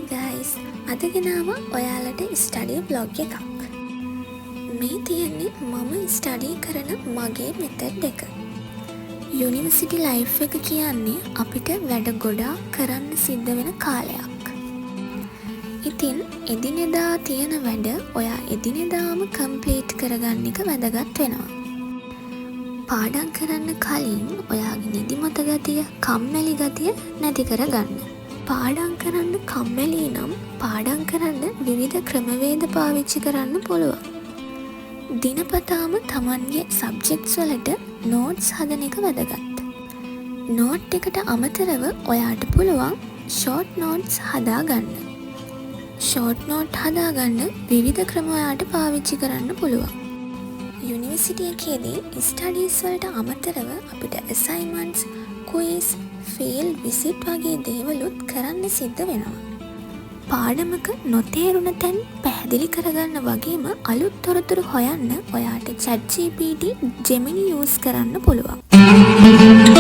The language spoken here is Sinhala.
Hi guys, අද ගෙනාව ඔයාලට ස්ටඩි බ්ලොග් එකක්. මේ තියෙන්නේ මම ස්ටඩි කරන මගේ මෙතඩ් එක. යුනිවර්සිටි ලයිෆ් එක කියන්නේ අපිට වැඩ ගොඩාක් කරන්න සිද්ධ වෙන කාලයක්. ඉතින් එදිනෙදා තියෙන වැඩ ඔයා එදිනෙදාම කම්ප්ලීට් කරගන්න එක වැදගත් වෙනවා. පාඩම් කරන්න කලින් ඔයාගේ නිදිමත ගතිය, කම්මැලි ගතිය නැති කරගන්න. පාඩම් කරන්න කම්මැලි නම් පාඩම් කරන්න විවිධ ක්‍රමවේද පාවිච්චි කරන්න පුළුවන්. දිනපතාම තමන්ගේ සබ්ජෙක්ට්ස් වලට නෝට්ස් හදන එක වැදගත්. නෝට් එකට අමතරව ඔයාට පුළුවන් ෂෝට් නෝට්ස් හදාගන්න. ෂෝට් නෝට් හදාගන්න විවිධ ක්‍රම ඔයාට පාවිච්චි කරන්න පුළුවන්. යුනිවර්සිටි එකේදී ස්ටඩීස් වලට අමතරව අපිට අසයින්මන්ට්ස්, ක්විස්, ෆීල්ඩ් විසිට් වගේ දේවලුත් කරන්න සිද්ධ වෙනවා. පාඩමක නොතේරුණ තැන් පැහැදිලි කරගන්න වගේම අලුත් තොරතුරු හොයන්න ඔයාට ChatGPT, Gemini යූස් කරන්න පුළුවන්.